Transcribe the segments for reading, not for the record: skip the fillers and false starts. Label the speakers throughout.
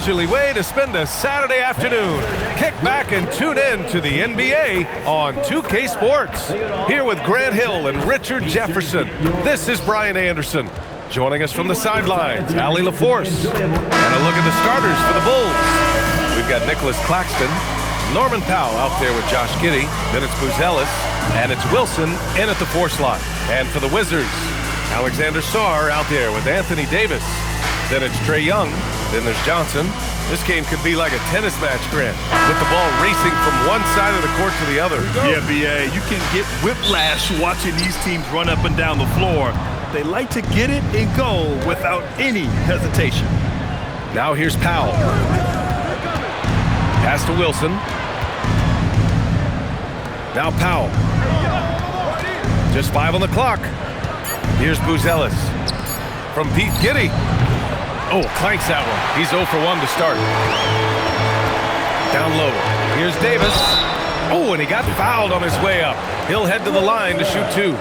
Speaker 1: leisurely way to spend a Saturday afternoon. Kick back and tune in to the NBA on 2K Sports. Here with Grant Hill and Richard Jefferson, this is Brian Anderson. Joining us from the sidelines, Allie LaForce. And a look at the starters for the Bulls. We've got Nicholas Claxton, Norman Powell out there with Josh Giddey, then it's Buzelis, and it's Wilson in at the 4 slot. And for the Wizards, Alexander Sarr out there with Anthony Davis. Then it's Trae Young, then there's Johnson. This game could be like a tennis match, Grant, with the ball racing from one side of the court to the other.
Speaker 2: Yeah, B.A., you can get whiplash watching these teams run up and down the floor. They like to get it and go without any hesitation.
Speaker 1: Now here's Powell. Pass to Wilson. Now Powell. Just 5 on the clock. Here's Buzelis. From Pete Giddey. Oh, clanks that one. He's 0 for 1 to start. Down low. Here's Davis. Oh, and he got fouled on his way up. He'll head to the line to shoot 2.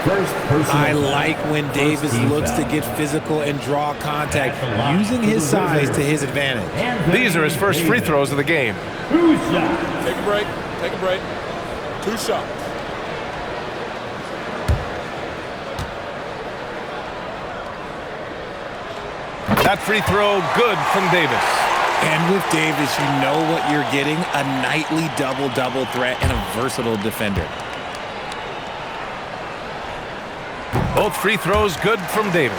Speaker 3: I like when Davis looks to get physical and draw contact, using his size to his advantage.
Speaker 1: These are his first free throws of the game.
Speaker 4: Take a break. Take a break. 2 shots.
Speaker 1: That free throw good from Davis.
Speaker 3: And with Davis, you know what you're getting, a nightly double-double threat and a versatile defender.
Speaker 1: Both free throws good from Davis.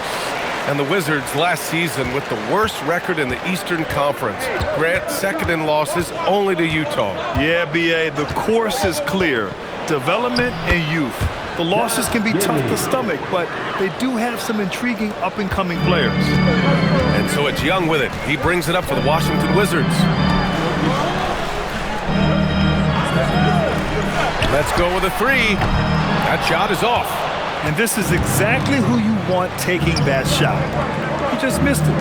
Speaker 1: And the Wizards last season with the worst record in the Eastern Conference. Grant, second in losses only to Utah.
Speaker 2: Yeah, B.A., the course is clear. Development and youth. The losses can be tough to stomach, but they do have some intriguing up-and-coming players.
Speaker 1: And so it's Young with it. He brings it up for the Washington Wizards. Let's go with a 3. That shot is off.
Speaker 2: And this is exactly who you want taking that shot. He just missed it.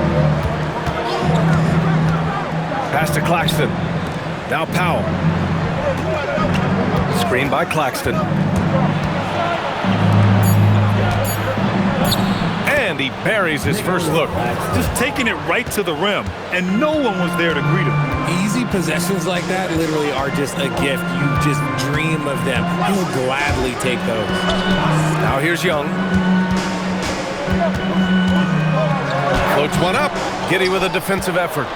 Speaker 1: Pass to Claxton. Now Powell. Screen by Claxton. And he buries his first look.
Speaker 2: Just taking it right to the rim, and no one was there to greet him.
Speaker 3: Easy possessions like that literally are just a gift. You just dream of them. He'll gladly take those.
Speaker 1: Now here's Young. Floats one up. Giddey with a defensive effort.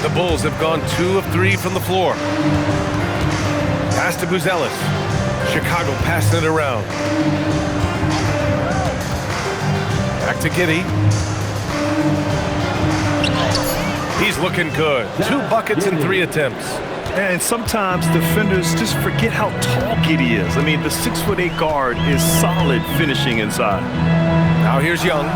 Speaker 1: The Bulls have gone 2 of 3 from the floor. Pass to Buzelis. Chicago passing it around. Back to Giddey. He's looking good. 2 buckets in 3 attempts.
Speaker 2: And sometimes defenders just forget how tall Giddey is. I mean, the 6'8" guard is solid finishing inside.
Speaker 1: Now here's Young.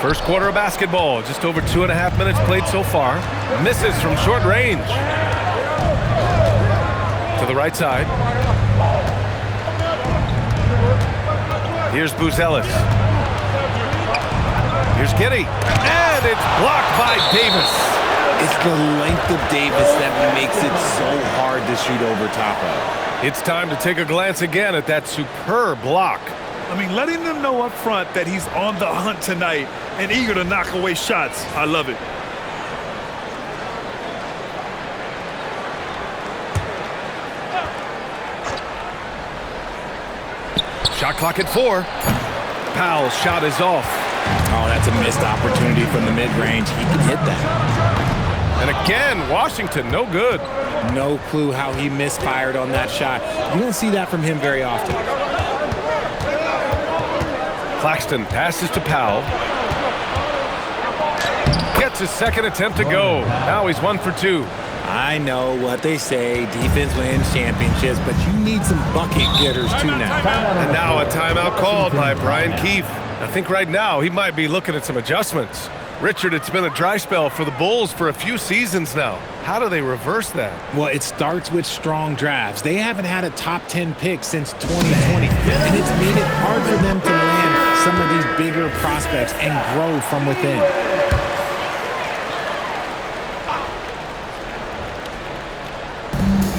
Speaker 1: First quarter of basketball. Just over 2.5 minutes played so far. Misses from short range. To the right side. Here's Buzelis. Here's Giddey. And it's blocked by Davis.
Speaker 3: It's the length of Davis that makes it so hard to shoot over top of.
Speaker 1: It's time to take a glance again at that superb block.
Speaker 2: I mean, letting them know up front that he's on the hunt tonight and eager to knock away shots. I love it.
Speaker 1: Shot clock at 4. Powell's shot is off.
Speaker 3: Oh, that's a missed opportunity from the mid-range. He can hit that.
Speaker 1: And again, Washington, no good.
Speaker 3: No clue how he misfired on that shot. You don't see that from him very often.
Speaker 1: Claxton passes to Powell. Gets his second attempt to go. Now he's 1 for 2.
Speaker 3: I know what they say, defense wins championships, but you need some bucket getters too now.
Speaker 1: And now a timeout called by Brian Keefe. I think right now he might be looking at some adjustments. Richard, it's been a dry spell for the Bulls for a few seasons now. How do they reverse that?
Speaker 3: Well, it starts with strong drafts. They haven't had a top 10 pick since 2020, and it's made it hard for them to land some of these bigger prospects and grow from within.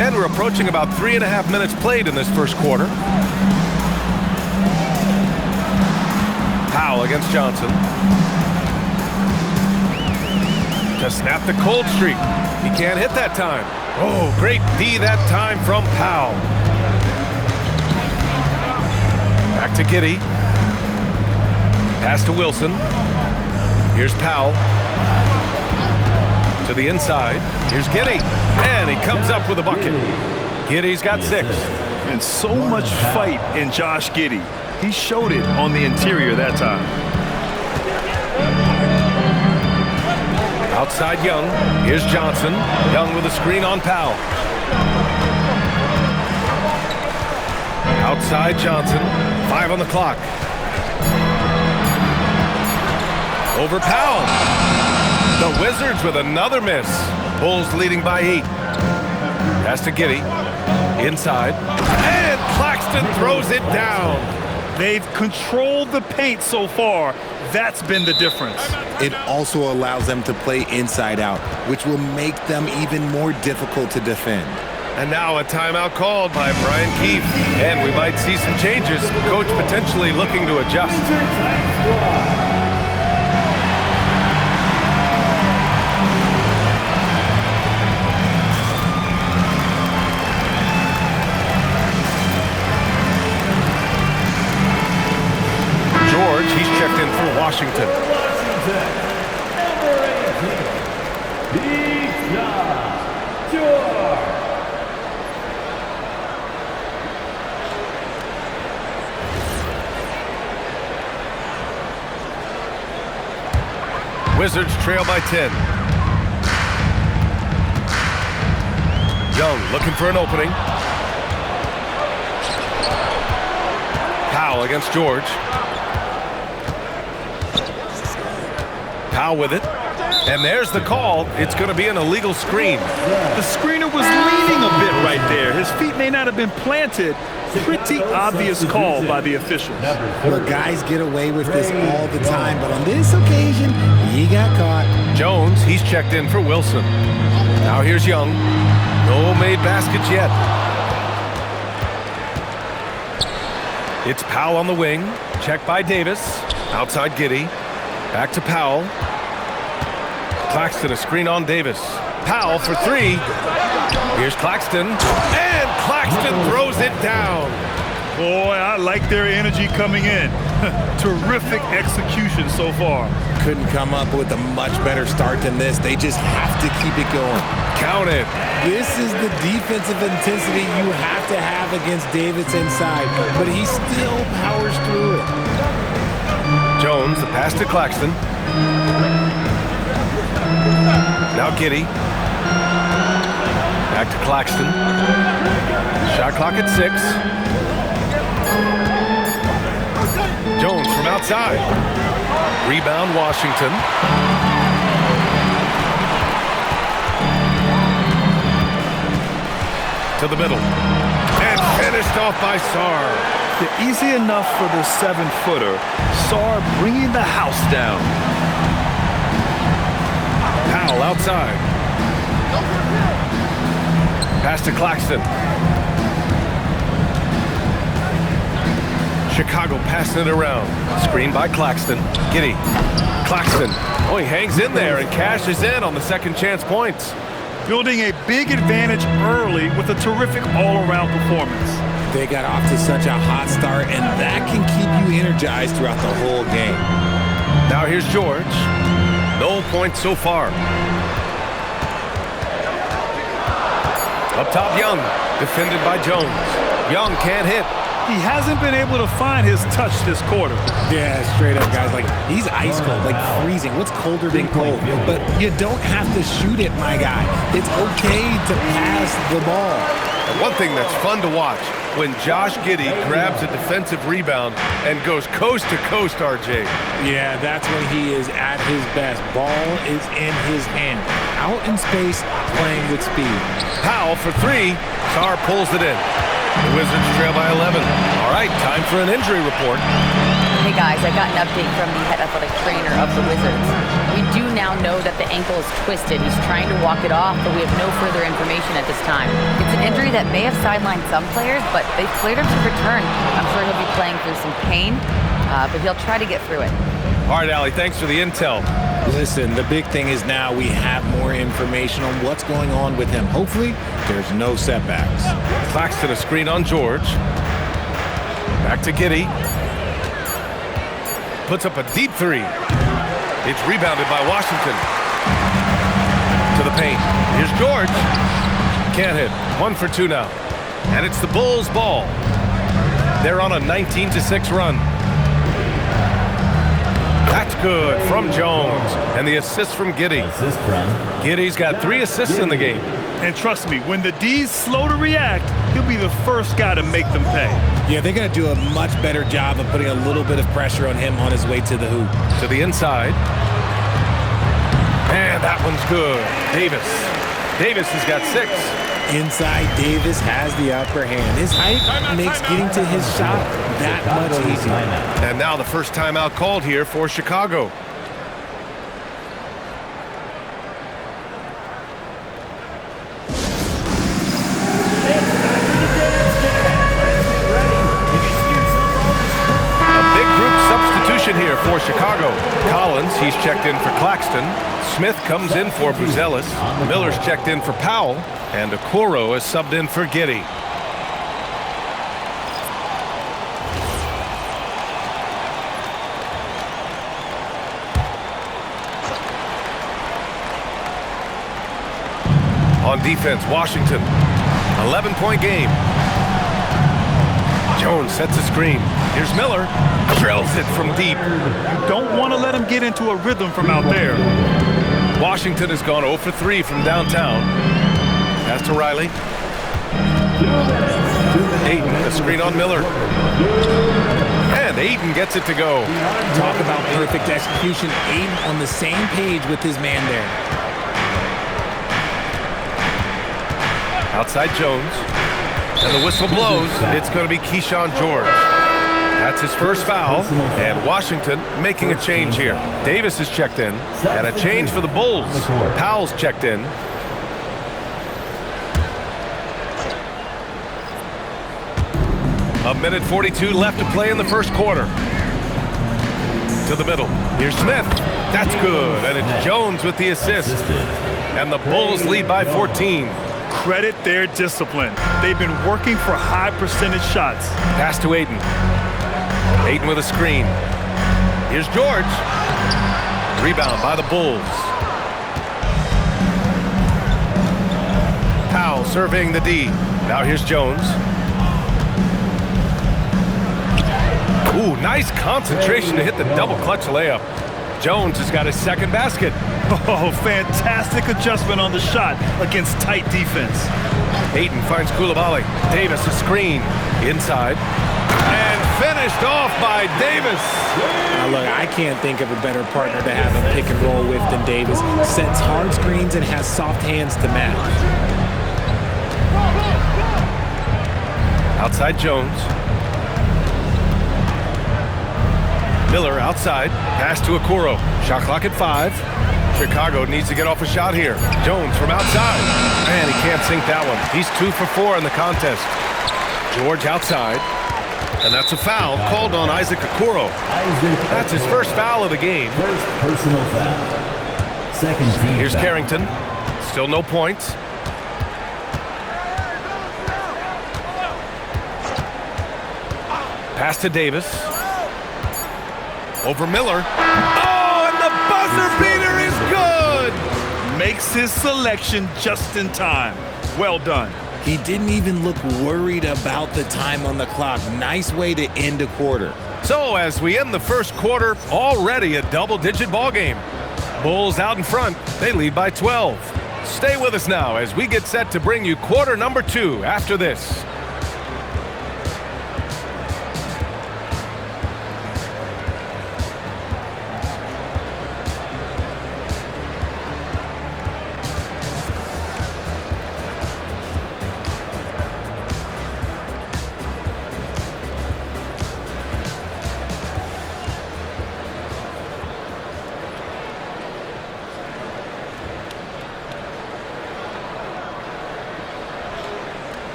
Speaker 1: And we're approaching about 3.5 minutes played in this first quarter. Powell against Johnson. To snap the cold streak. He can't hit that time. Oh, great D that time from Powell. Back to Giddey. Pass to Wilson. Here's Powell. To the inside. Here's Giddey. And he comes up with a bucket. Giddey's got 6.
Speaker 2: And so much fight in Josh Giddey. He showed it on the interior that time.
Speaker 1: Outside Young. Here's Johnson. Young with a screen on Powell. Outside Johnson. 5 on the clock. Over Powell. The Wizards with another miss. Bulls leading by 8. Pass to Giddey. Inside. And Claxton throws it down.
Speaker 2: They've controlled the paint so far. That's been the difference.
Speaker 3: It also allows them to play inside out, which will make them even more difficult to defend.
Speaker 1: And now a timeout called by Brian Keefe. And we might see some changes. Coach potentially looking to adjust. George, he's checked in for Washington. Wizards trail by 10. Young looking for an opening. Powell against George. Powell with it. And there's the call. It's going to be an illegal screen.
Speaker 2: The screener was leaning a bit right there. His feet may not have been planted. Pretty obvious call by the officials.
Speaker 3: Look, guys get away with this all the time, but on this occasion, he got caught.
Speaker 1: Jones, he's checked in for Wilson. Now here's Young. No made baskets yet. It's Powell on the wing. Check by Davis. Outside Giddey. Back to Powell. Claxton, a screen on Davis. Powell for 3. Here's Claxton. And Claxton throws it down.
Speaker 2: Boy, I like their energy coming in. Terrific execution so far.
Speaker 3: Couldn't come up with a much better start than this. They just have to keep it going.
Speaker 1: Count it.
Speaker 3: This is the defensive intensity you have to have against Davis inside, but he still powers through it.
Speaker 1: Jones, the pass to Claxton. Now Giddey. Back to Claxton. Shot clock at 6. Jones from outside. Rebound Washington. To the middle. And finished off by Sarr.
Speaker 2: Easy enough for the 7-footer. Sarr bringing the house down.
Speaker 1: Powell outside. Pass to Claxton. Chicago passing it around. Screen by Claxton. Giddey. Claxton. Oh, he hangs in there and cashes in on the second chance points.
Speaker 2: Building a big advantage early with a terrific all-around performance.
Speaker 3: They got off to such a hot start, and that can keep you energized throughout the whole game.
Speaker 1: Now here's George. No points so far. Up top, Young. Defended by Jones. Young can't hit.
Speaker 2: He hasn't been able to find his touch this quarter.
Speaker 3: Yeah, straight up, guys. Like, he's ice cold, like freezing. What's colder than cold? But you don't have to shoot it, my guy. It's okay to pass the ball.
Speaker 1: And one thing that's fun to watch, when Josh Giddey grabs a defensive rebound and goes coast to coast, RJ.
Speaker 3: Yeah, that's when he is at his best. Ball is in his hand. Out in space, playing with speed.
Speaker 1: Powell for 3. Sarr pulls it in. The Wizards trail by 11. All right, time for an injury report.
Speaker 5: Hey guys, I got an update from the head athletic trainer of the Wizards. We do now know that the ankle is twisted. He's trying to walk it off, but we have no further information at this time. It's an injury that may have sidelined some players, but they've cleared him to return. I'm sure he'll be playing through some pain, but he'll try to get through it.
Speaker 1: All right, Allie, thanks for the intel.
Speaker 3: Listen, the big thing is now we have more information on what's going on with him. Hopefully, there's no setbacks.
Speaker 1: Claxton a screen on George. Back to Giddey. Puts up a deep three. It's rebounded by Washington. To the paint. Here's George. Can't hit. 1 for 2 now. And it's the Bulls' ball. They're on a 19-6 run. That's good from Jones. And the assist from Giddey. Giddey's got 3 assists in the game.
Speaker 2: And trust me, when the D's slow to react, he'll be the first guy to make them pay.
Speaker 3: Yeah, they're going to do a much better job of putting a little bit of pressure on him on his way to the hoop.
Speaker 1: To the inside. And that one's good. Davis has got 6.
Speaker 3: Inside, Davis has the upper hand. His height makes getting to his shot that much easier.
Speaker 1: And now the first timeout called here for Chicago. Here for Chicago. Collins, he's checked in for Claxton. Smith comes in for Buzelis. Miller's checked in for Powell. And Okoro is subbed in for Giddey. On defense, Washington. 11-point game. Jones sets a screen. Here's Miller. Drills it from deep.
Speaker 2: You don't want to let him get into a rhythm from out there.
Speaker 1: Washington has gone 0 for 3 from downtown. Pass to Riley. Ayton, a screen on Miller. And Ayton gets it to go.
Speaker 3: Talk about perfect execution. Ayton on the same page with his man there.
Speaker 1: Outside Jones. And the whistle blows. It's going to be Keyshawn George. That's his first foul. And Washington making a change here. Davis is checked in. And a change for the Bulls. Powell's checked in. A minute 42 left to play in the first quarter. To the middle. Here's Smith. That's good. And it's Jones with the assist. And the Bulls lead by 14.
Speaker 2: Credit their discipline. They've been working for high percentage shots.
Speaker 1: Pass to Ayton. Ayton with a screen. Here's George. Rebound by the Bulls. Powell surveying the D. Now here's Jones. Ooh, nice concentration to hit the double clutch layup. Jones has got his second basket.
Speaker 2: Oh, fantastic adjustment on the shot against tight defense.
Speaker 1: Ayton finds Coulibaly. Davis a screen. Inside. And finished off by Davis.
Speaker 3: Now look, I can't think of a better partner to have a pick and roll with than Davis. Sets hard screens and has soft hands to match.
Speaker 1: Outside Jones. Miller outside. Pass to Okoro. Shot clock at 5. Chicago needs to get off a shot here. Jones from outside. Man, he can't sink that one. He's 2 for 4 in the contest. George outside. And that's a foul called on Isaac Okoro. That's his first foul of the game.
Speaker 6: First personal foul. Second team
Speaker 1: Here's
Speaker 6: foul.
Speaker 1: Carrington. Still no points. Pass to Davis. Over Miller. Oh, and the buzzer beater is good!
Speaker 2: Makes his selection just in time. Well done.
Speaker 3: He didn't even look worried about the time on the clock. Nice way to end a quarter.
Speaker 1: So as we end the first quarter, already a double-digit ball game. Bulls out in front. They lead by 12. Stay with us now as we get set to bring you quarter number 2 after this.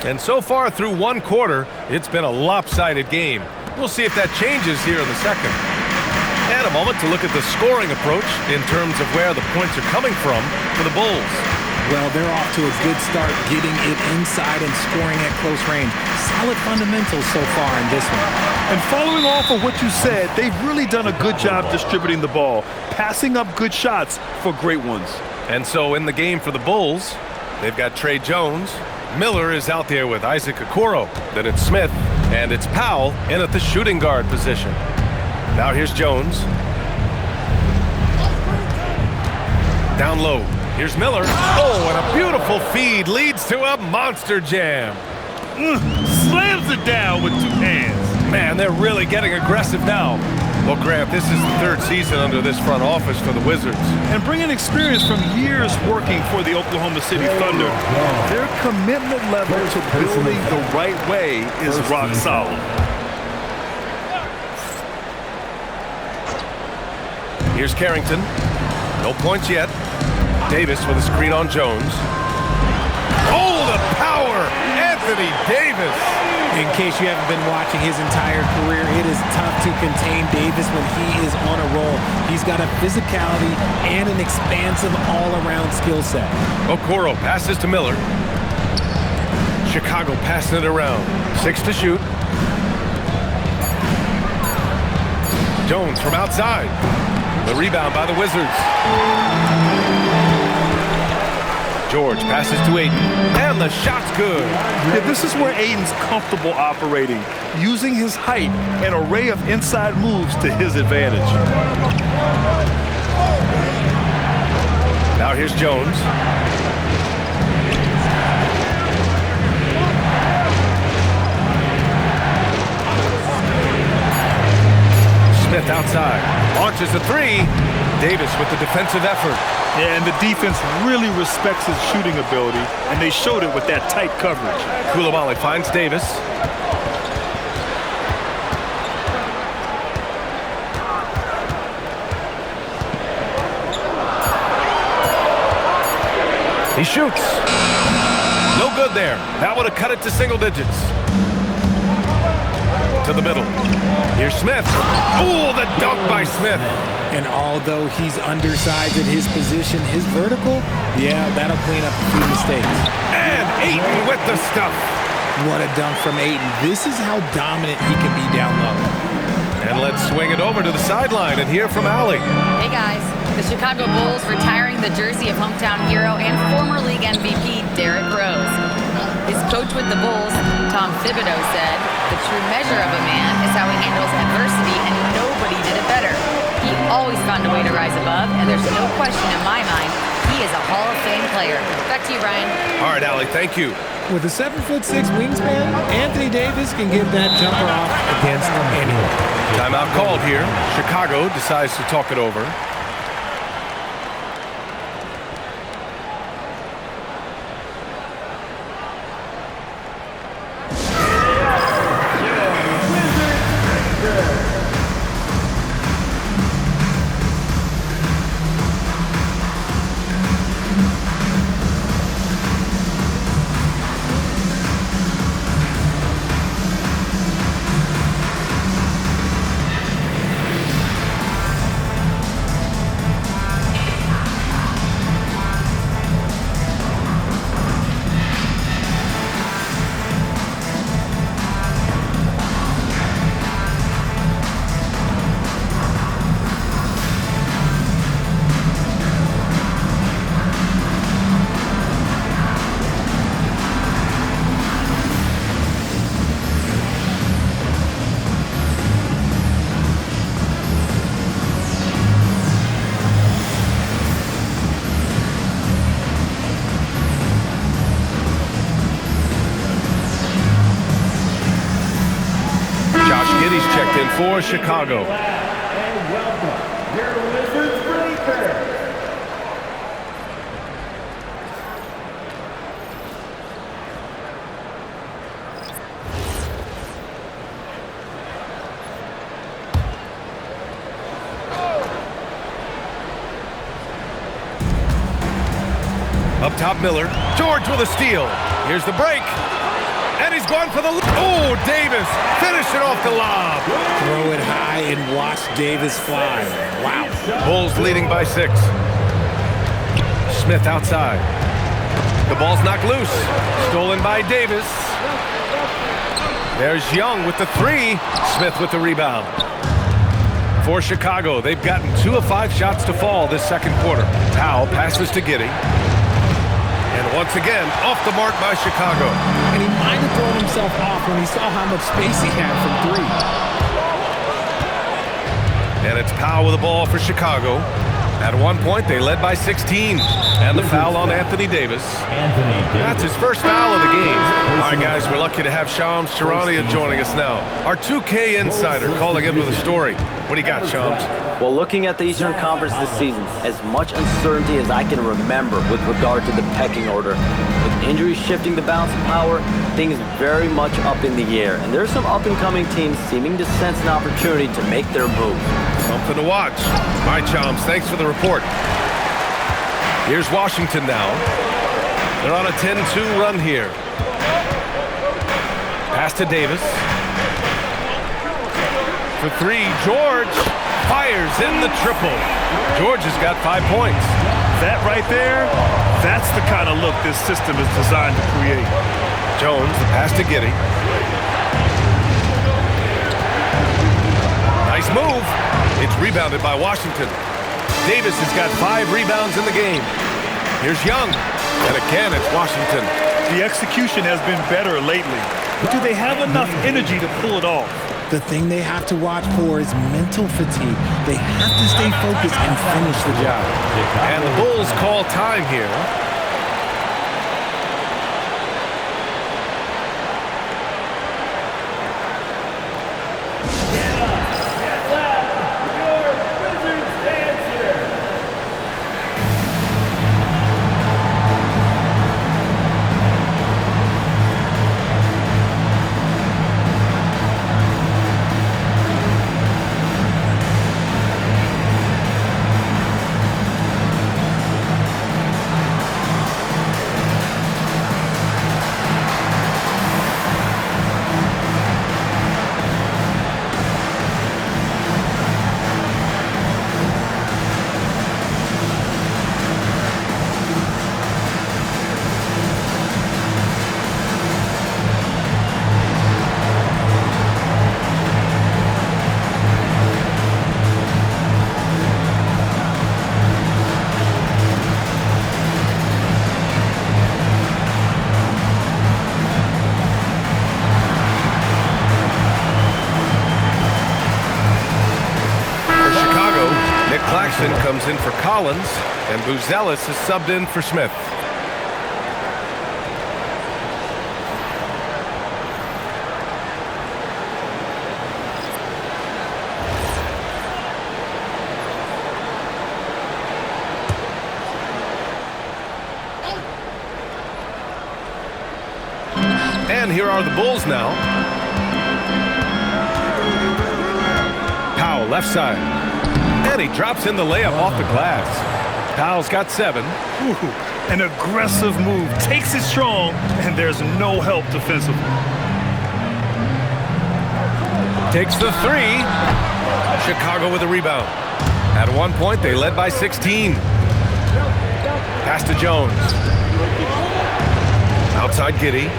Speaker 1: And so far through one quarter, it's been a lopsided game. We'll see if that changes here in the second. And a moment to look at the scoring approach in terms of where the points are coming from for the Bulls.
Speaker 3: Well, they're off to a good start getting it inside and scoring at close range. Solid fundamentals so far in this one.
Speaker 2: And following off of what you said, they've really done a good job distributing the ball, passing up good shots for great ones.
Speaker 1: And so in the game for the Bulls, they've got Trey Jones. Miller is out there with Isaac Okoro. Then it's Smith, and it's Powell in at the shooting guard position. Now here's Jones. Down low. Here's Miller. Oh, and a beautiful feed leads to a monster jam.
Speaker 2: Slams it down with two hands.
Speaker 1: Man, they're really getting aggressive now. Well, Grant, this is the third season under this front office for the Wizards.
Speaker 2: And bringing experience from years working for the Oklahoma City Thunder, their commitment level to building the right way is rock solid.
Speaker 1: Here's Carrington. No points yet. Davis with a screen on Jones. Oh, the power! Anthony Davis!
Speaker 3: In case you haven't been watching his entire career, it is tough to contain Davis when he is on a roll. He's got a physicality and an expansive all-around skill set.
Speaker 1: Okoro passes to Miller. Chicago passing it around. 6 to shoot. Jones from outside. The rebound by the Wizards. George passes to Ayton, and the shot's good.
Speaker 2: Yeah, this is where Ayton's comfortable operating, using his height and array of inside moves to his advantage.
Speaker 1: Now here's Jones. Smith outside, launches a three. Davis with the defensive effort.
Speaker 2: Yeah, and the defense really respects his shooting ability, and they showed it with that tight coverage.
Speaker 1: Coulibaly finds Davis. He shoots. No good there. That would have cut it to single digits. To the middle. Here's Smith. Ooh, the dunk by Smith.
Speaker 3: And although he's undersized at his position, his vertical, yeah, that'll clean up a few mistakes.
Speaker 1: And Ayton with the stuff.
Speaker 3: What a dunk from Ayton. This is how dominant he can be down low.
Speaker 1: And let's swing it over to the sideline and hear from Allie.
Speaker 5: Hey guys, the Chicago Bulls retiring the jersey of hometown hero and former league MVP Derrick Rose. His coach with the Bulls, Tom Thibodeau, said, "The true measure of a man is how he handles adversity, and nobody did it better. He always found a way to rise above, and there's no question in my mind, he is a Hall of Fame player." Back to you, Brian.
Speaker 1: All right, Allie, thank you.
Speaker 3: With a 7'6" wingspan, Anthony Davis can get that jumper off against anyone.
Speaker 1: Timeout called here. Chicago decides to talk it over. Giddey's checked in for Chicago.
Speaker 6: And welcome, your Wizards Reaper.
Speaker 1: Up top, Miller. George with a steal. Here's the break. And he's going for the... Oh, Davis finishing off the lob.
Speaker 3: Throw it high and watch Davis fly. Wow.
Speaker 1: Bulls leading by 6. Smith outside. The ball's knocked loose. Stolen by Davis. There's Young with the 3. Smith with the rebound. For Chicago, they've gotten 2 of 5 shots to fall this second quarter. Powell passes to Giddey. And once again, off the mark by Chicago.
Speaker 3: And he might have thrown himself off when he saw how much space he had from 3.
Speaker 1: And it's Powell with the ball for Chicago. At one point, they led by 16. And the foul on Anthony Davis. That's his first foul of the game. All right, guys, we're lucky to have Shams Charania joining us now. Our 2K insider calling in with a story. What do you got, Shams?
Speaker 7: Well, looking at the Eastern Conference this season, as much uncertainty as I can remember with regard to the pecking order. With injuries shifting the balance of power, things very much up in the air. And there's some up-and-coming teams seeming to sense an opportunity to make their move.
Speaker 1: Something to watch. All right, Shams, thanks for the report. Here's Washington now. They're on a 10-2 run here. Pass to Davis. For 3, George fires in the triple. George has got 5 points.
Speaker 2: That right there, that's the kind of look this system is designed to create.
Speaker 1: Jones, the pass to Giddey. Nice move. It's rebounded by Washington. Davis has got 5 rebounds in the game. Here's Young. And again, it's Washington.
Speaker 2: The execution has been better lately. But do they have enough energy to pull it off?
Speaker 3: The thing they have to watch for is mental fatigue. They have to stay focused and finish the job.
Speaker 1: And the Bulls call time here. Comes in for Collins, and Buzelis is subbed in for Smith. And here are the Bulls now. Powell, left side. And he drops in the layup off the glass. Powell's got 7.
Speaker 2: Ooh, an aggressive move. Takes it strong, and there's no help defensively.
Speaker 1: Takes the 3. Chicago with a rebound. At one point, they led by 16. Pass to Jones. Outside Giddey.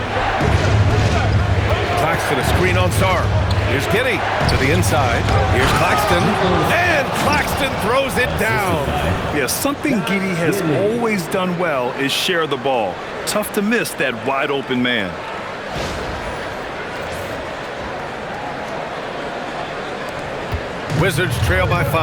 Speaker 1: Claxton, a screen on Sarr. Here's Giddey to the inside. Here's Claxton. And Claxton throws it down.
Speaker 2: Yeah, something Giddey has always done well is share the ball. Tough to miss that wide open man.
Speaker 1: Wizards trail by 5.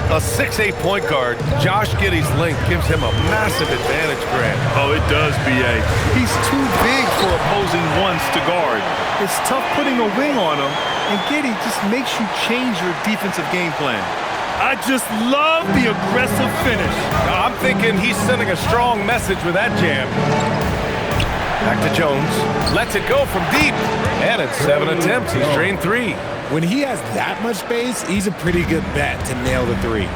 Speaker 1: A 6'8" point guard, Josh Giddey's length gives him a massive advantage, Grant.
Speaker 2: Oh, it does, B.A. He's too big for opposing ones to guard. It's tough putting a wing on him, and Giddey just makes you change your defensive game plan. I just love the aggressive finish.
Speaker 1: I'm thinking he's sending a strong message with that jam. Back to Jones. Lets it go from deep. And in 7 attempts, he's drained 3.
Speaker 3: When he has that much space, he's a pretty good bet to nail the 3.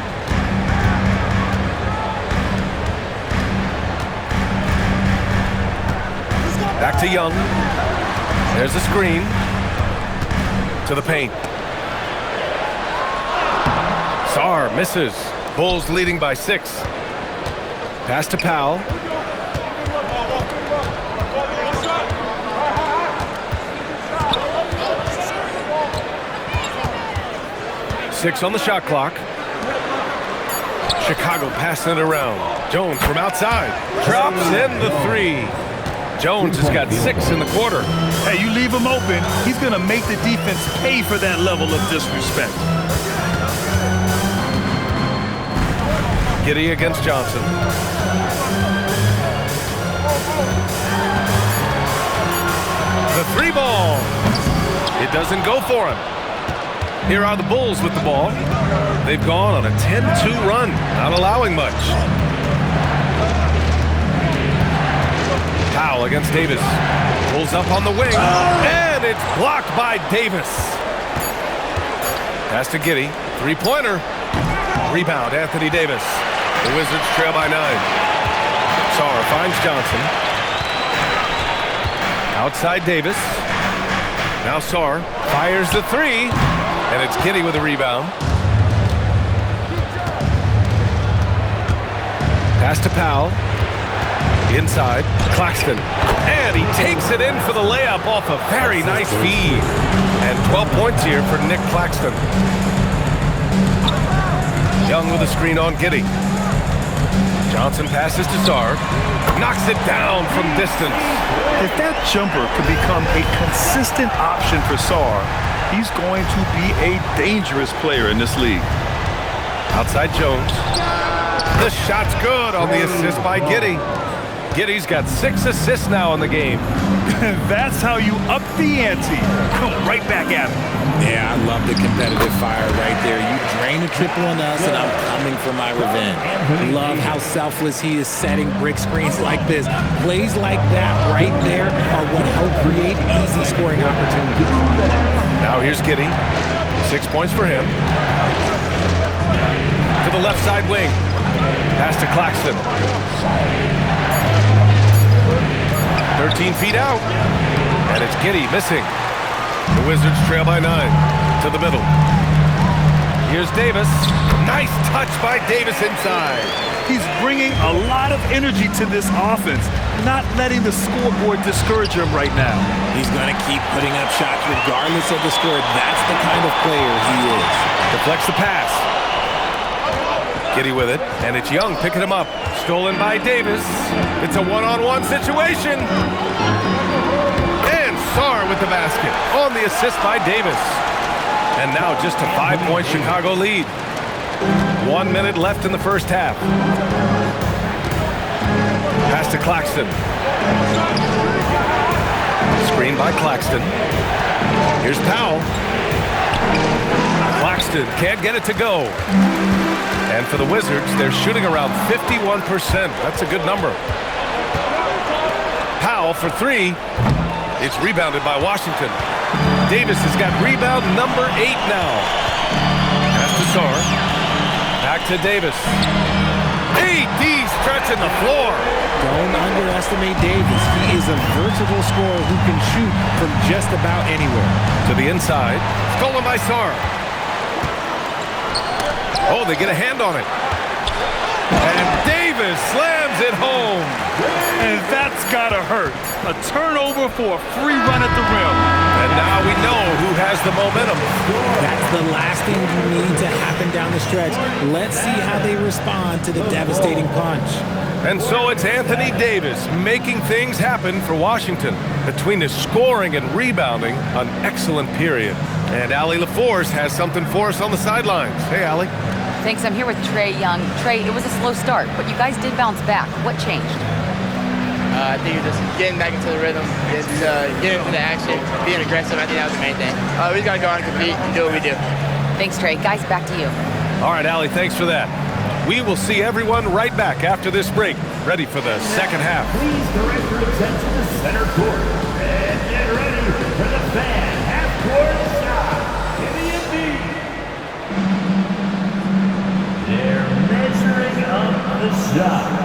Speaker 1: Back to Young. There's the screen to the paint. Sarr misses. Bulls leading by 6. Pass to Powell. Six on the shot clock. Chicago passing it around. Jones from outside. Drops in the 3. Jones has got 6 in the quarter.
Speaker 2: Hey, you leave him open, he's going to make the defense pay for that level of disrespect.
Speaker 1: Giddey against Johnson. The 3 ball. It doesn't go for him. Here are the Bulls with the ball. They've gone on a 10-2 run, not allowing much. Powell against Davis. Pulls up on the wing, and it's blocked by Davis. Pass to Giddey. 3-pointer. Rebound, Anthony Davis. The Wizards trail by 9. Sarr finds Johnson. Outside Davis. Now Sarr fires the 3, and it's Giddey with a rebound. Pass to Powell. Inside, Claxton. And he takes it in for the layup off a very nice feed. And 12 points here for Nick Claxton. Young with a screen on Giddey. Johnson passes to Sarr. Knocks it down from distance.
Speaker 2: If that jumper could become a consistent option for Sarr, he's going to be a dangerous player in this league.
Speaker 1: Outside Jones. The shot's good on the assist by Giddey. Giddey's got 6 assists now in the game.
Speaker 2: That's how you up the ante. Come right back at him.
Speaker 3: Yeah, I love the competitive fire right there. You drain a triple on us, and I'm coming for my revenge. Love how selfless he is setting brick screens like this. Plays like that right there are what help create easy scoring opportunities.
Speaker 1: Now here's Giddey. 6 points for him. To the left side wing. Pass to Claxton. 13 feet out. And it's Giddey missing. The Wizards trail by 9. To the middle. Here's Davis. Nice touch by Davis inside.
Speaker 2: He's bringing a lot of energy to this offense, not letting the scoreboard discourage him right now.
Speaker 3: He's going to keep putting up shots regardless of the score. That's the kind of player he is.
Speaker 1: Deflects the pass. Giddey with it, and it's Young picking him up. Stolen by Davis. It's a one-on-one situation. And Sarr with the basket on the assist by Davis. And now just a 5-point Chicago lead. 1 minute left in the first half. Pass to Claxton. Screen by Claxton. Here's Powell. Claxton can't get it to go. And for the Wizards, they're shooting around 51%. That's a good number. Powell for 3. It's rebounded by Washington. Davis has got rebound number 8 now. Pass to Sarr. Back to Davis. AD stretching the floor.
Speaker 3: Don't underestimate Davis. He is a versatile scorer who can shoot from just about anywhere.
Speaker 1: To the inside. Stolen by Sarr. Oh, they get a hand on it. And Davis slams it home.
Speaker 2: And that's gotta hurt. A turnover for a free run at the rim.
Speaker 1: And now we know who has the momentum.
Speaker 3: That's the last thing you need to happen down the stretch. Let's see how they respond to the devastating punch.
Speaker 1: And so it's Anthony Davis making things happen for Washington. Between his scoring and rebounding, an excellent period. And Allie LaForce has something for us on the sidelines. Hey, Allie.
Speaker 5: Thanks. I'm here with Trae Young. Trae, it was a slow start, but you guys did bounce back. What changed?
Speaker 8: I think you're just getting back into the rhythm, just getting into the action, being aggressive. I think that was the main thing. We just got to go out and compete and do what we do.
Speaker 5: Thanks, Trae. Guys, back to you.
Speaker 1: All right, Allie, thanks for that. We will see everyone right back after this break, ready for the second half.
Speaker 6: Please direct your attention to center court and get ready for the fan half-court shot. Giddey and Embiid. They're measuring up the shot.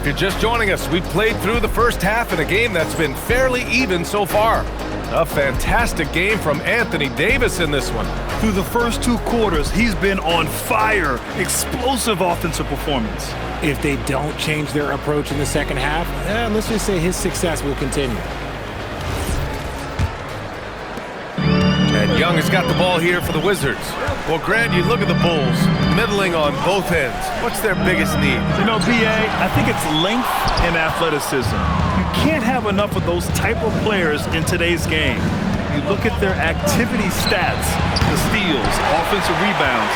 Speaker 1: If you're just joining us, we've played through the first half in a game that's been fairly even so far. A fantastic game from Anthony Davis in this one.
Speaker 2: Through the first 2 quarters, he's been on fire. Explosive offensive performance.
Speaker 3: If they don't change their approach in the second half, let's just say his success will continue.
Speaker 1: And Young has got the ball here for the Wizards. Well, Grant, you look at the Bulls, middling on both ends. What's their biggest need?
Speaker 2: You know, B.A., I think it's length and athleticism. You can't have enough of those type of players in today's game. You look at their activity stats, the steals, offensive rebounds,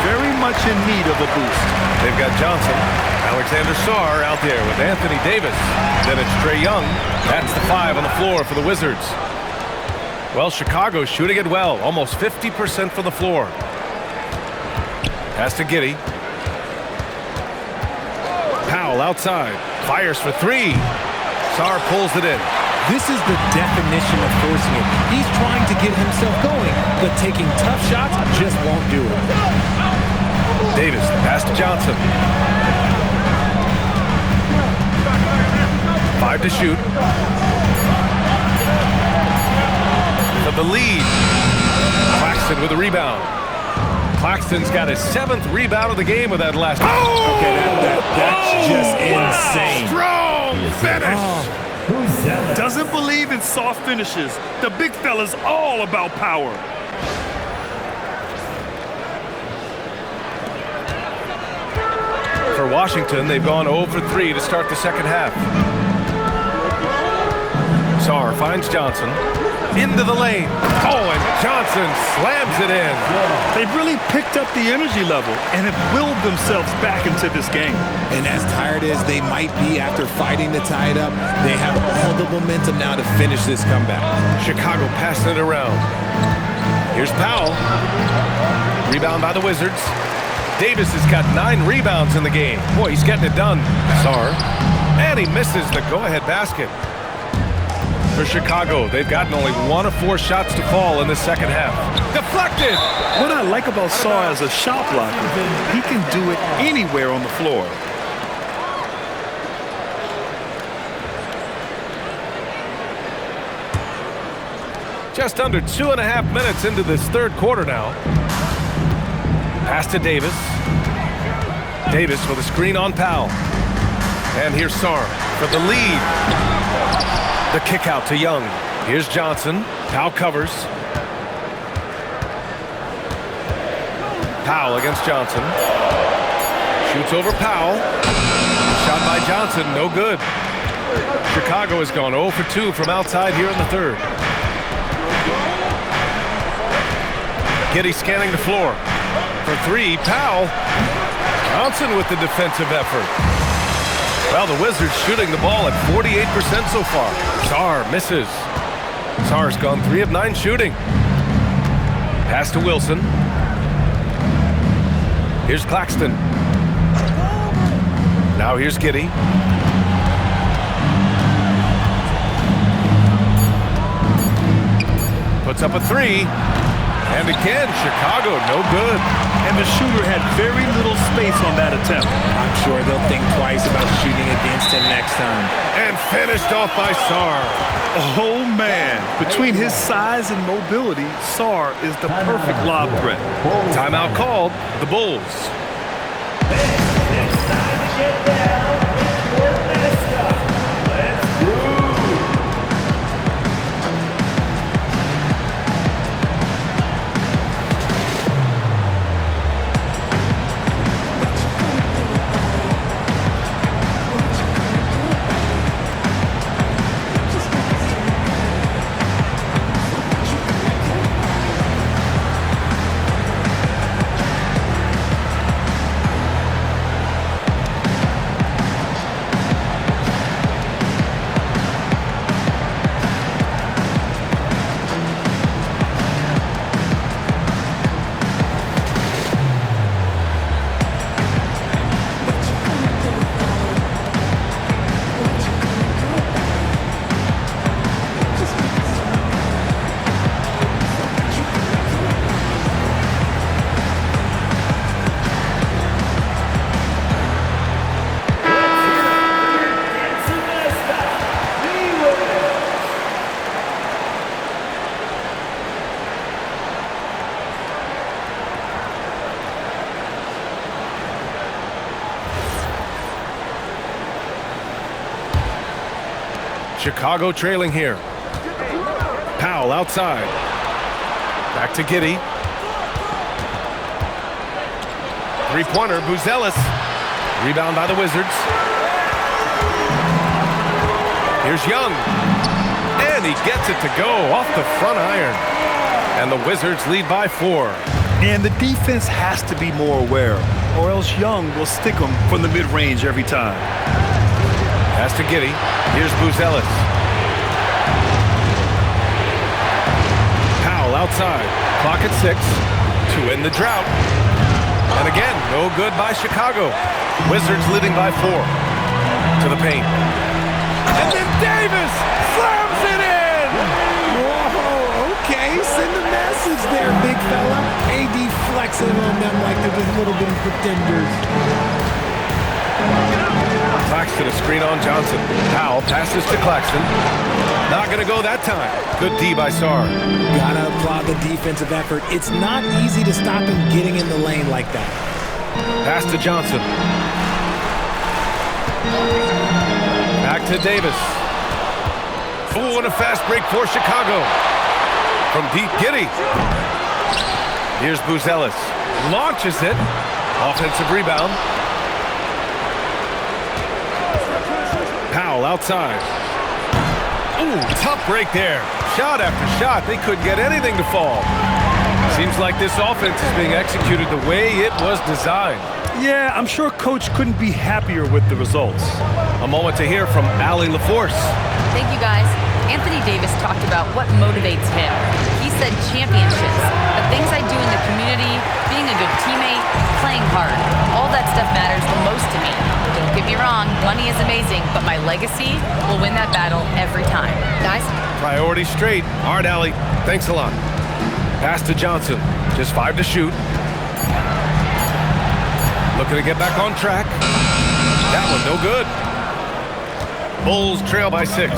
Speaker 2: very much in need of a boost.
Speaker 1: They've got Johnson, Alexander Sarr out there with Anthony Davis. Then it's Trae Young. That's the 5 on the floor for the Wizards. Well, Chicago's shooting it well, almost 50% from the floor. Pass to Giddey. Powell outside, fires for 3. Sarr pulls it in.
Speaker 3: This is the definition of forcing it. He's trying to get himself going, but taking tough shots just won't do it.
Speaker 1: Davis, pass to Johnson. 5 to shoot. For the lead. Claxton with a rebound. Claxton's got his 7th rebound of the game with that last. Oh!
Speaker 3: Okay, that's just insane.
Speaker 1: Strong finish.
Speaker 2: Doesn't believe in soft finishes. The big fella's all about power.
Speaker 1: For Washington, they've gone 0 for 3 to start the second half. Sarr finds Johnson. Into the lane. Oh, and Johnson slams it in.
Speaker 2: They've really picked up the energy level and have willed themselves back into this game.
Speaker 3: And as tired as they might be after fighting to tie it up, they have all the momentum now to finish this comeback.
Speaker 1: Chicago passing it around. Here's Powell. Rebound by the Wizards. Davis has got 9 rebounds in the game. Boy, he's getting it done. Sarr. And he misses the go-ahead basket. For Chicago, they've gotten only 1 of 4 shots to fall in the second half. Deflected!
Speaker 2: What I like about Sarr as a shot blocker, he can do it anywhere on the floor.
Speaker 1: Just under 2.5 minutes into this third quarter now. Pass to Davis. Davis with a screen on Powell. And here's Sarr for the lead. The kick out to Young. Here's Johnson. Powell covers. Powell against Johnson. Shoots over Powell. Shot by Johnson, no good. Chicago has gone 0 for 2 from outside here in the third. Giddey scanning the floor. For 3, Powell. Johnson with the defensive effort. Well, the Wizards shooting the ball at 48% so far. Sarr misses. Sarr's gone 3 of 9 shooting. Pass to Wilson. Here's Claxton. Now here's Giddey. Puts up a 3. And again, Chicago, no good.
Speaker 2: And the shooter had very little space on that attempt.
Speaker 3: I'm sure they'll think twice about shooting against him next time.
Speaker 1: And finished off by Sarr.
Speaker 2: Oh, man. Between his size and mobility, Sarr is the perfect lob threat.
Speaker 1: Timeout called. The Bulls.
Speaker 6: It's time to get down. Court mascot. Let's move.
Speaker 1: Chicago trailing here. Powell outside. Back to Giddey. Three-pointer, Buzelis. Rebound by the Wizards. Here's Young. And he gets it to go off the front iron. And the Wizards lead by 4.
Speaker 2: And the defense has to be more aware, or else Young will stick them from the mid-range every time.
Speaker 1: Pass to Giddey. Here's Buzelis. Powell outside. Clock at 6 to end the drought. And again, no good by Chicago. Wizards leading by 4 to the paint. And then Davis slams it in!
Speaker 3: Whoa, okay, send a message there, big fella. AD flexing on them like they're just little bitty pretenders.
Speaker 1: Claxton, a screen on Johnson. Powell passes to Claxton. Not going to go that time. Good D by Sarr.
Speaker 3: Gotta applaud the defensive effort. It's not easy to stop him getting in the lane like that.
Speaker 1: Pass to Johnson. Back to Davis. Ooh, and a fast break for Chicago. From deep, Giddey. Here's Buzelis. Launches it. Offensive rebound. Powell outside. Ooh, tough break there. Shot after shot. They couldn't get anything to fall. Seems like this offense is being executed the way it was designed.
Speaker 2: Yeah, I'm sure Coach couldn't be happier with the results.
Speaker 1: A moment to hear from Allie LaForce.
Speaker 5: Thank you, guys. Anthony Davis talked about what motivates him. He said championships, the things I do in the community, being a good teammate, playing hard. All that stuff matters the most to me. Don't get me wrong, money is amazing, but my legacy will win that battle every time. Guys?
Speaker 1: Priority straight. All right, Allie. Thanks a lot. Pass to Johnson. Just 5 to shoot. Looking to get back on track. That one no good. Bulls trail by 6.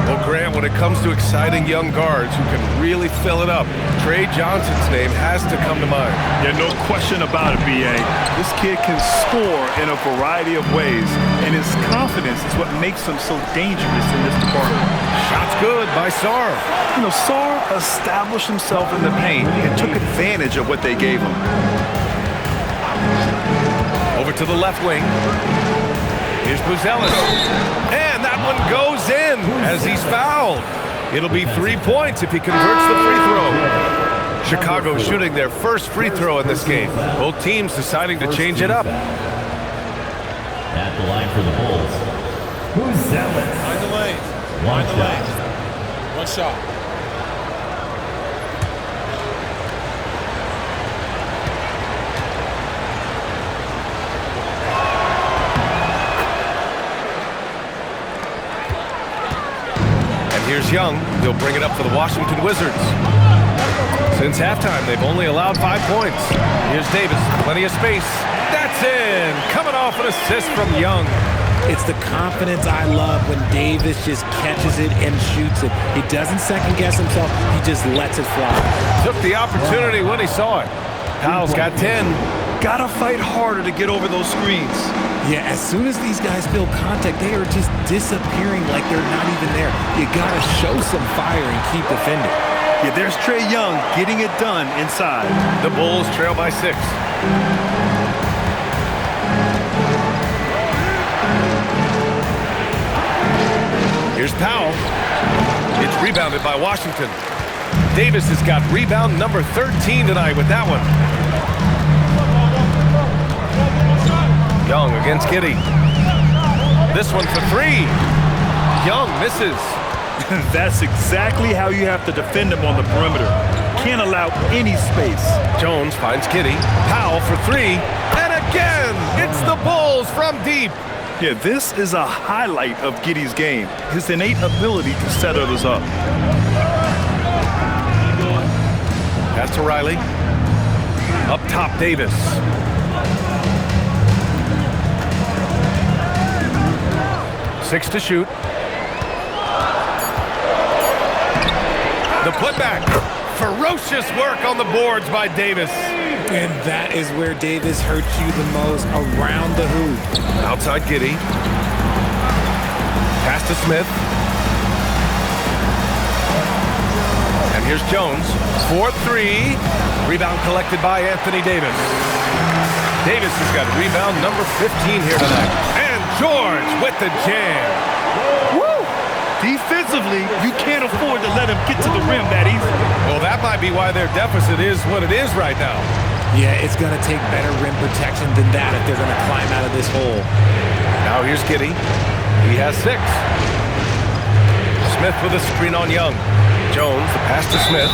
Speaker 1: Well, Grant, when it comes to exciting young guards who can really fill it up, Trey Johnson's name has to come to mind.
Speaker 2: Yeah, no question about it, B.A. This kid can score in a variety of ways, and his confidence is what makes him so dangerous in this department.
Speaker 1: Shots good by Sarr.
Speaker 2: You know, Sarr established himself in the paint and took advantage of what they gave him.
Speaker 1: Over to the left wing. Here's Buzelis. And that one goes in as he's fouled. It'll be 3 points if he converts the free throw. Chicago shooting their first free throw in this game. Both teams deciding to change it up.
Speaker 6: At the line for the Bulls, Buzelis.
Speaker 4: Find the lane. Find the lane. One shot.
Speaker 1: Here's Young. He'll bring it up for the Washington Wizards. Since halftime, they've only allowed 5 points. Here's Davis. Plenty of space. That's in. Coming off an assist from Young.
Speaker 3: It's the confidence I love when Davis just catches it and shoots it. He doesn't second-guess himself. He just lets it fly.
Speaker 1: Took the opportunity when he saw it. Powell's got 10.
Speaker 2: Gotta fight harder to get over those screens.
Speaker 3: Yeah, as soon as these guys feel contact, they are just disappearing like they're not even there. You gotta show some fire and keep defending.
Speaker 2: Yeah, there's Trae Young getting it done inside.
Speaker 1: The Bulls trail by 6. Here's Powell. It's rebounded by Washington. Davis has got rebound number 13 tonight with that one. Young against Giddey. This one for 3. Young misses.
Speaker 2: That's exactly how you have to defend him on the perimeter. Can't allow any space.
Speaker 1: Jones finds Giddey. Powell for 3. And again, it's the Bulls from deep.
Speaker 2: Yeah, this is a highlight of Giddey's game. His innate ability to set others up.
Speaker 1: Pass to Riley. Up top, Davis. Six to shoot. The putback. Ferocious work on the boards by Davis.
Speaker 3: And that is where Davis hurts you the most, around the hoop.
Speaker 1: Outside Giddey. Pass to Smith. here's Jones. 4-3. Rebound collected by Anthony Davis. Davis has got rebound number 15 here tonight. And George with the jam.
Speaker 2: Woo! Defensively, you can't afford to let him get to the rim that easily.
Speaker 1: Well, that might be why their deficit is what it is right now.
Speaker 3: Yeah, it's going to take better rim protection than that if they're going to climb out of this hole.
Speaker 1: Now here's Giddey. He has 6. Smith with a screen on Young. Jones, the pass to Smith.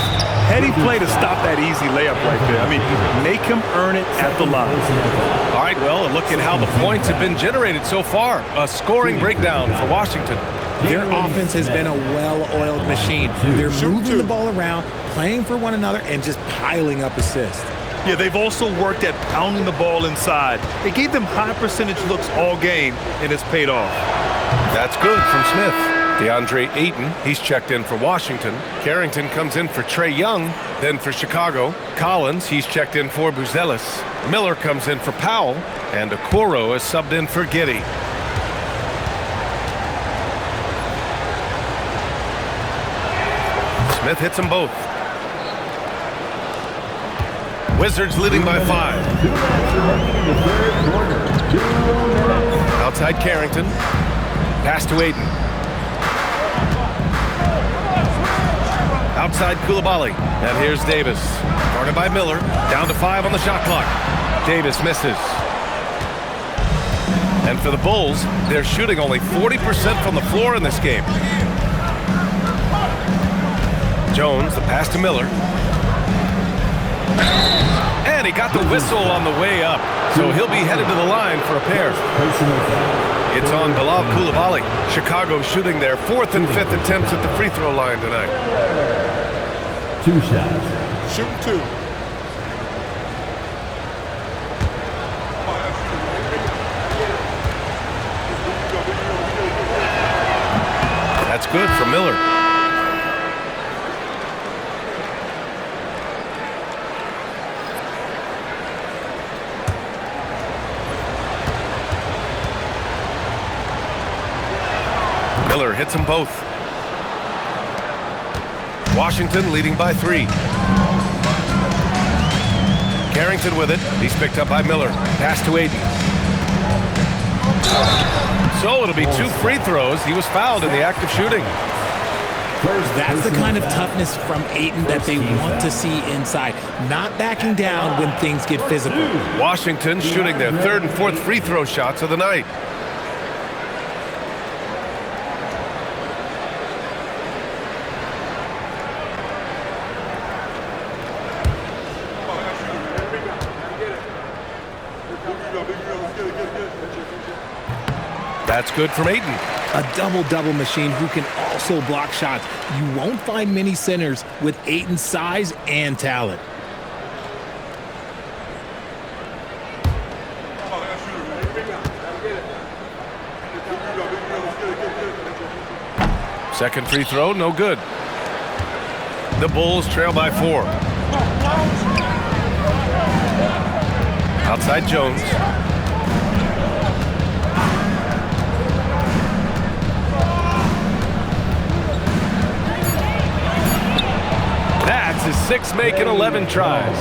Speaker 2: Heady play to stop that easy layup right there. I mean, make him earn it at the line.
Speaker 1: All right, well, look at how the points have been generated so far. A scoring breakdown for Washington.
Speaker 3: Their offense has been a well-oiled machine. They're moving the ball around, playing for one another, and just piling up assists.
Speaker 2: Yeah, they've also worked at pounding the ball inside. It gave them high percentage looks all game, and it's paid off.
Speaker 1: That's good from Smith. DeAndre Ayton, he's checked in for Washington. Carrington comes in for Trae Young, then for Chicago. Collins, he's checked in for Buzelis. Miller comes in for Powell, and Okoro is subbed in for Giddey. Smith hits them both. Wizards leading by 5. Outside Carrington. Pass to Ayton. Outside Coulibaly. And here's Davis. Guarded by Miller. Down to 5 on the shot clock. Davis misses. And for the Bulls, they're shooting only 40% from the floor in this game. Jones, the pass to Miller. And he got the whistle on the way up, so he'll be headed to the line for a pair. It's on Bilal Coulibaly. Chicago shooting their 4th and 5th attempts at the free throw line tonight.
Speaker 6: 2 shots.
Speaker 4: Shoot 2.
Speaker 1: That's good for Miller. Miller hits them both. Washington leading by 3. Carrington with it. He's picked up by Miller. Pass to Ayton. So it'll be 2 free throws. He was fouled in the act of shooting.
Speaker 3: That's the kind of toughness from Ayton that they want to see inside. Not backing down when things get physical.
Speaker 1: Washington shooting their 3rd and 4th free throw shots of the night. That's good from Ayton.
Speaker 3: A double-double machine who can also block shots. You won't find many centers with Ayton's size and talent.
Speaker 1: Second free throw, no good. The Bulls trail by 4. Outside Jones. That's his 6th make in 11 tries.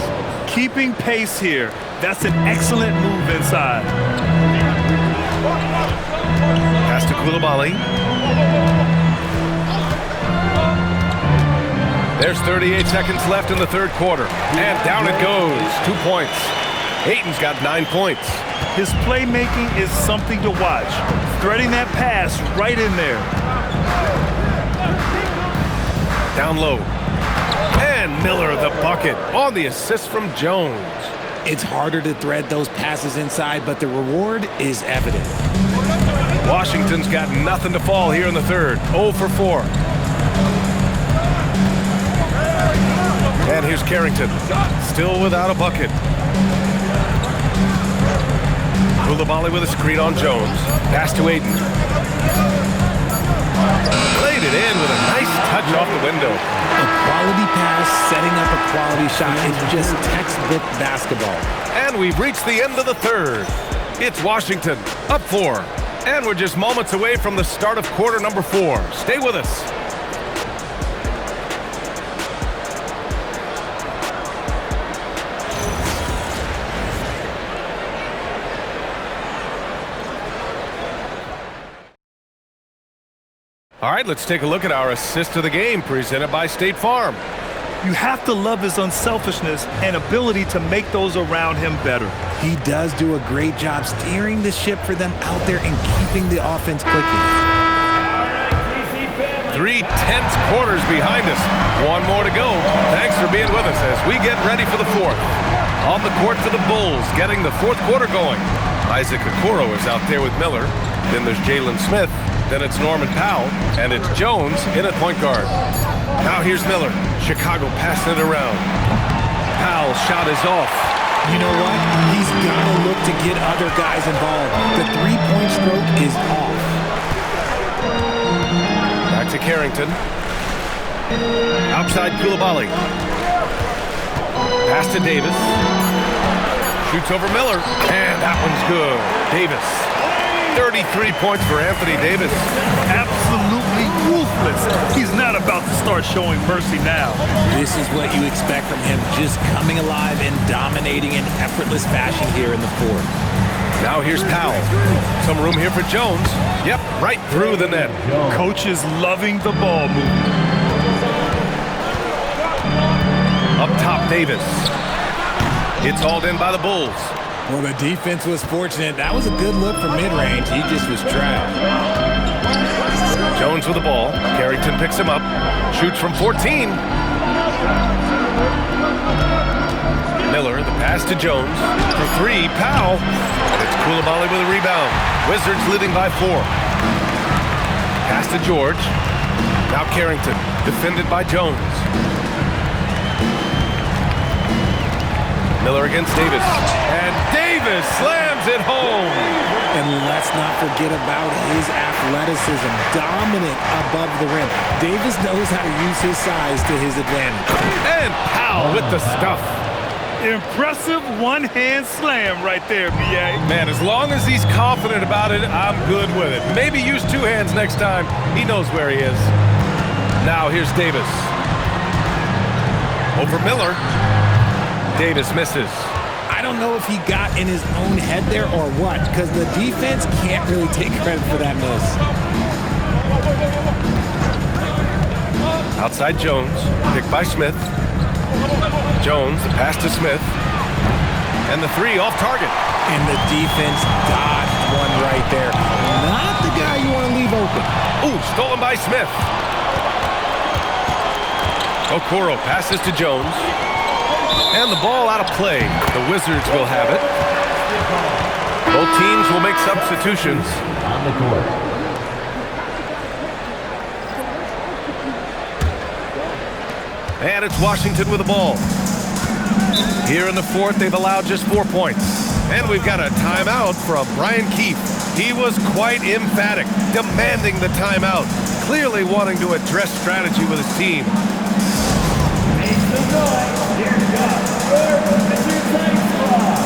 Speaker 2: Keeping pace here. That's an excellent move inside.
Speaker 1: Pass to Coulibaly. There's 38 seconds left in the 3rd quarter. And down it goes. 2 points. Ayton's got 9 points.
Speaker 2: His playmaking is something to watch. Threading that pass right in there.
Speaker 1: Down low. And Miller the bucket on the assist from Jones.
Speaker 3: It's harder to thread those passes inside, but the reward is evident.
Speaker 1: Washington's got nothing to fall here in the 3rd. 0 for 4. And here's Carrington. Still without a bucket. Coulibaly with a screen on Jones. Pass to Ayton. Laid it in with a nice touch off the window.
Speaker 3: A quality pass, setting up a quality shot. It's just textbook basketball.
Speaker 1: And we've reached the end of the 3rd. It's Washington up 4. And we're just moments away from the start of quarter number 4. Stay with us. All right, let's take a look at our assist of the game presented by State Farm.
Speaker 2: You have to love his unselfishness and ability to make those around him better.
Speaker 3: He does do a great job steering the ship for them out there and keeping the offense clicking.
Speaker 1: 3 tense quarters behind us. One more to go. Thanks for being with us as we get ready for the fourth. On the court for the Bulls, getting the fourth quarter going. Isaac Okoro is out there with Miller. Then there's Jalen Smith. Then it's Norman Powell. And it's Jones in at point guard. Now here's Miller. Chicago passing it around. Powell's shot is off.
Speaker 3: You know what? He's got to look to get other guys involved. The three-point stroke is off.
Speaker 1: Back to Carrington. Outside Coulibaly. Pass to Davis. Shoots over Miller. And that one's good. Davis. 33 points for Anthony Davis.
Speaker 2: Absolutely ruthless. He's not about to start showing mercy now.
Speaker 3: This is what you expect from him, just coming alive and dominating in effortless fashion here in the fourth.
Speaker 1: Now here's Powell. Some room here for Jones. Yep, right through the net.
Speaker 2: Coach is loving the ball movement.
Speaker 1: Up top, Davis. It's hauled in by the Bulls.
Speaker 3: Well, the defense was fortunate. That was a good look from mid-range. He just was trapped.
Speaker 1: Jones with the ball. Carrington picks him up. Shoots from 14. Miller, the pass to Jones. For 3, Powell. It's Coulibaly with a rebound. Wizards leading by 4. Pass to George. Now Carrington, defended by Jones. Miller against Davis. And Davis slams it home.
Speaker 3: And let's not forget about his athleticism. Dominant above the rim. Davis knows how to use his size to his advantage.
Speaker 1: And Powell with the stuff.
Speaker 2: Impressive one-hand slam right there, B.A.
Speaker 1: Man, as long as he's confident about it, I'm good with it. Maybe use 2 hands next time. He knows where he is. Now here's Davis. Over Miller. Davis misses.
Speaker 3: I don't know if he got in his own head there or what, because the defense can't really take credit for that miss.
Speaker 1: Outside Jones, picked by Smith. Jones, the pass to Smith. And the 3 off target.
Speaker 3: And the defense dodged one right there. Not the guy you want to leave open.
Speaker 1: Ooh, stolen by Smith. Okoro passes to Jones. And the ball out of play. The Wizards will have it. Both teams will make substitutions.
Speaker 6: On the court.
Speaker 1: And it's Washington with the ball. Here in the fourth, they've allowed just 4 points. And we've got a timeout from Brian Keefe. He was quite emphatic, demanding the timeout, clearly wanting to address strategy with his team.
Speaker 6: Make some noise. Here comes your Wizards Ice Squad.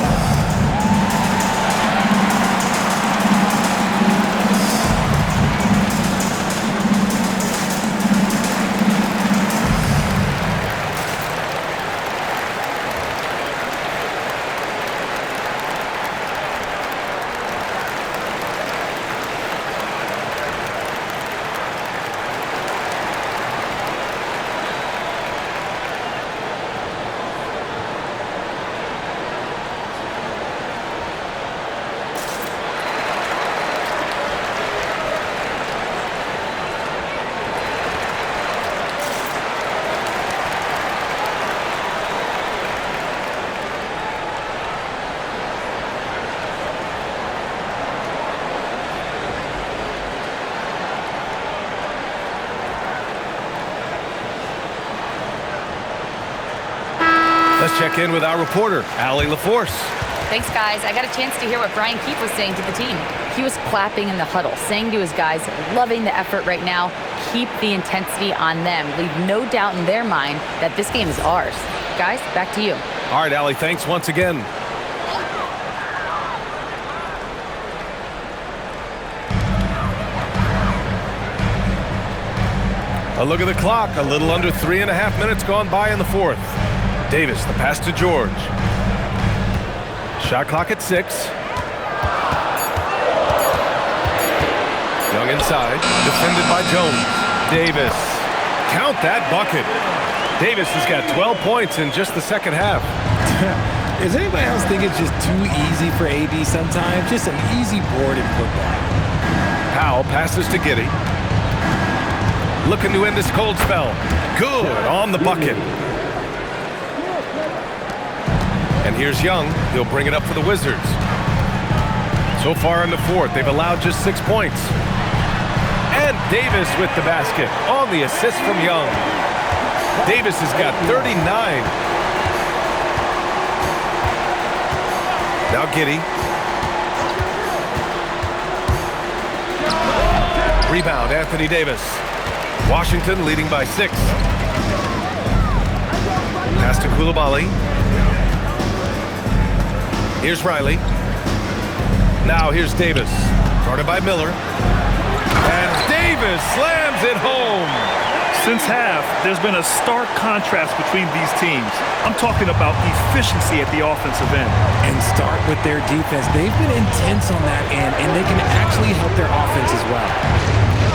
Speaker 1: Let's check in with our reporter, Allie LaForce.
Speaker 5: Thanks, guys. I got a chance to hear what Brian Keefe was saying to the team. He was clapping in the huddle, saying to his guys, loving the effort right now, keep the intensity on them. Leave no doubt in their mind that this game is ours. Guys, back to you.
Speaker 1: All right, Allie, thanks once again. A look at the clock. A little under 3.5 minutes gone by in the fourth. Davis, the pass to George. Shot clock at 6. Young inside, defended by Jones. Davis. Count that bucket. Davis has got 12 points in just the second half.
Speaker 3: Does anybody else think it's just too easy for AD sometimes? Just an easy board in football.
Speaker 1: Powell passes to Giddey. Looking to end this cold spell. Good on the bucket. And here's Young. He'll bring it up for the Wizards. So far in the fourth, they've allowed just 6 points. And Davis with the basket on the assist from Young. Davis has got 39. Now Giddey. Rebound, Anthony Davis. Washington leading by 6. Pass to Coulibaly. Here's Riley. Now here's Davis. Guarded by Miller. And Davis slams it home.
Speaker 2: Since half, there's been a stark contrast between these teams. I'm talking about efficiency at the offensive end.
Speaker 3: And start with their defense. They've been intense on that end, and they can actually help their offense as well.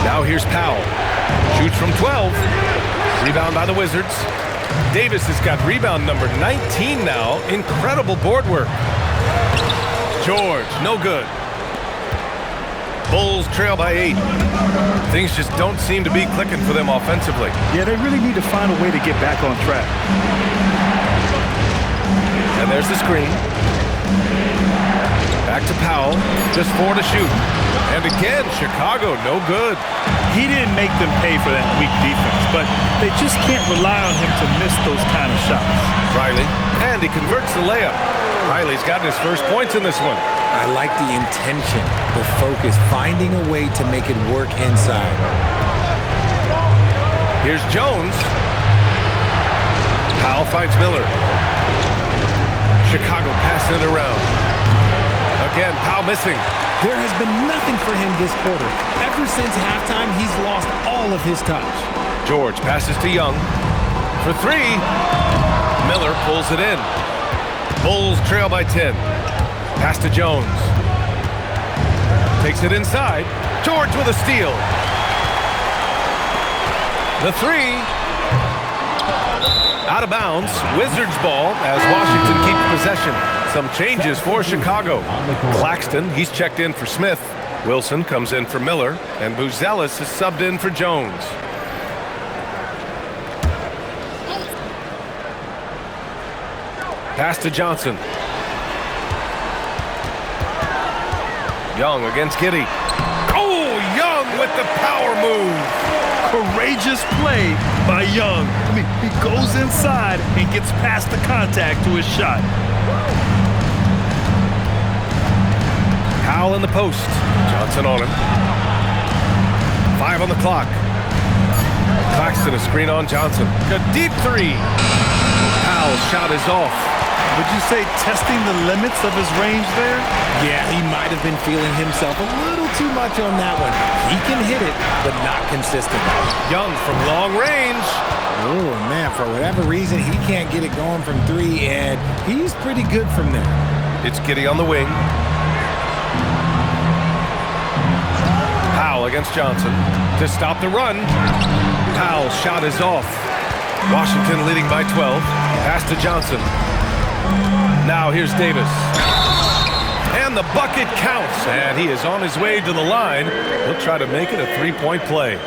Speaker 1: Now here's Powell. Shoots from 12. Rebound by the Wizards. Davis has got rebound number 19 now. Incredible board work. George, no good. Bulls trail by 8. Things just don't seem to be clicking for them offensively.
Speaker 2: Yeah, they really need to find a way to get back on track.
Speaker 1: And there's the screen. Back to Powell. Just 4 to shoot. And again, Chicago, no good.
Speaker 2: He didn't make them pay for that weak defense, but they just can't rely on him to miss those kind of shots.
Speaker 1: Riley, and he converts the layup. Riley's gotten his first points in this one.
Speaker 3: I like the intention, the focus, finding a way to make it work inside.
Speaker 1: Here's Jones. Powell finds Miller. Chicago passing it around. Again, Powell missing.
Speaker 3: There has been nothing for him this quarter. Ever since halftime, he's lost all of his touch.
Speaker 1: George passes to Young. For 3. Miller pulls it in. Bulls trail by 10. Pass to Jones. Takes it inside. George with a steal. The 3. Out of bounds. Wizards ball as Washington keeps possession. Some changes for Chicago. Claxton, he's checked in for Smith. Wilson comes in for Miller. And Buzelis is subbed in for Jones. Pass to Johnson. Young against Giddey. Oh, Young with the power move.
Speaker 2: Courageous play by Young. I mean, he goes inside and gets past the contact to his shot.
Speaker 1: Powell in the post. Johnson on him. 5 on the clock. Claxton a screen on Johnson. A deep 3. Powell's shot is off.
Speaker 2: Would you say testing the limits of his range there?
Speaker 3: Yeah, he might have been feeling himself a little too much on that one. He can hit it, but not consistently.
Speaker 1: Young from long range.
Speaker 3: Oh, man, for whatever reason, he can't get it going from 3, and he's pretty good from there.
Speaker 1: It's Giddey on the wing. Powell against Johnson to stop the run. Powell's shot is off. Washington leading by 12. Pass to Johnson. Now here's Davis. And the bucket counts. And he is on his way to the line. He'll try to make it a 3-point play.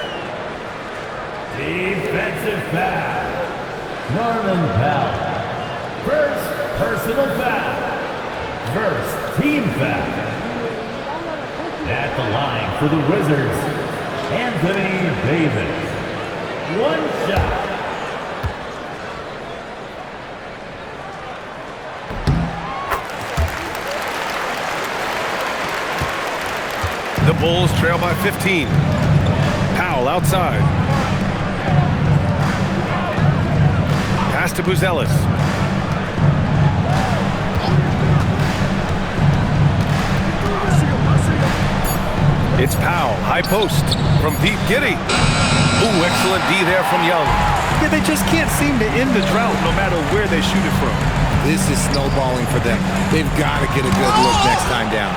Speaker 6: Defensive foul. Norman Powell. First personal foul. First team foul. At the line for the Wizards, Anthony Davis. 1 shot.
Speaker 1: The Bulls trail by 15. Powell outside. Pass to Buzelis. It's Powell, high post from deep Giddey. Ooh, excellent D there from Young.
Speaker 2: Yeah, they just can't seem to end the drought no matter where they shoot it from.
Speaker 3: This is snowballing for them. They've got to get a good look next time down.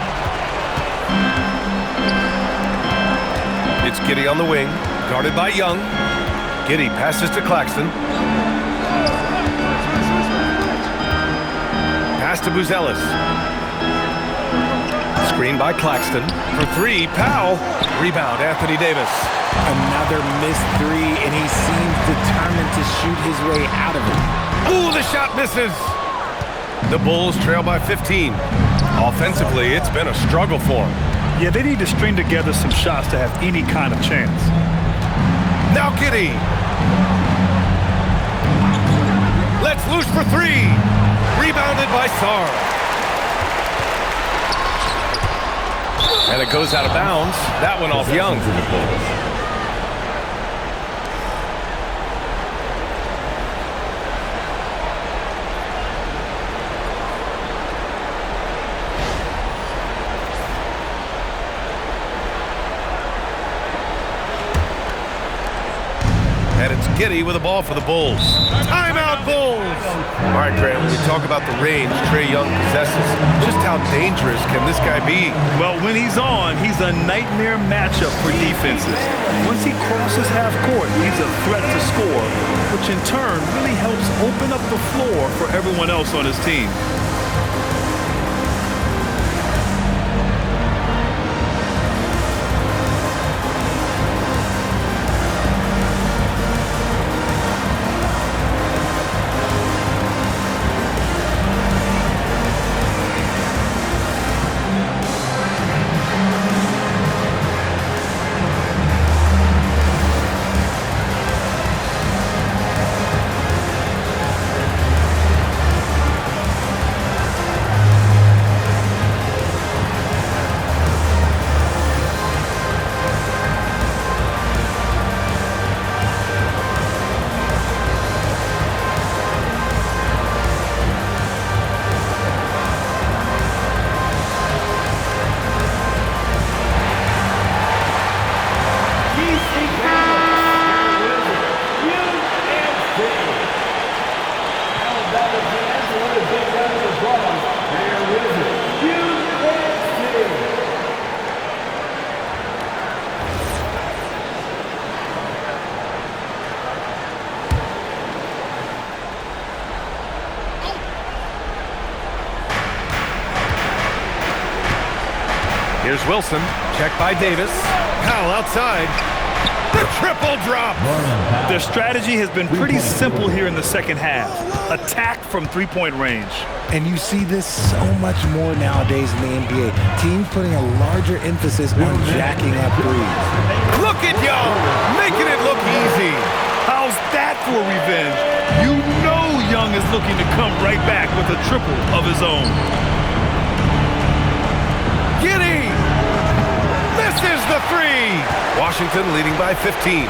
Speaker 1: It's Giddey on the wing, guarded by Young. Giddey passes to Claxton. Pass to Buzelis. Screen by Claxton. For three, Powell. Rebound, Anthony Davis.
Speaker 3: Another missed three, and he seems determined to shoot his way out of it.
Speaker 1: Ooh, the shot misses. The Bulls trail by 15. Offensively, it's been a struggle for them.
Speaker 2: Yeah, they need to string together some shots to have any kind of chance.
Speaker 1: Now Giddey. Let's loose for three. Rebounded by Sarr. And it goes out of bounds. That one off Young. And it's Giddey with the ball for the Bulls. Timeout, Bulls! All right, Grant, when we talk about the range Trae Young possesses, just how dangerous can this guy be?
Speaker 2: Well, when he's on, he's a nightmare matchup for defenses. Once he crosses half court, he's a threat to score, which in turn really helps open up the floor for everyone else on his team.
Speaker 1: Here's Wilson, checked by Davis. Powell outside. The triple drop.
Speaker 2: Their strategy has been pretty simple here in the second half. Attack from three-point range.
Speaker 3: And you see this so much more nowadays in the NBA. Teams putting a larger emphasis on jacking up threes.
Speaker 1: Look at Young, making it look easy.
Speaker 2: How's that for revenge? You know Young is looking to come right back with a triple of his own.
Speaker 1: Giddey misses the three. Washington leading by 15.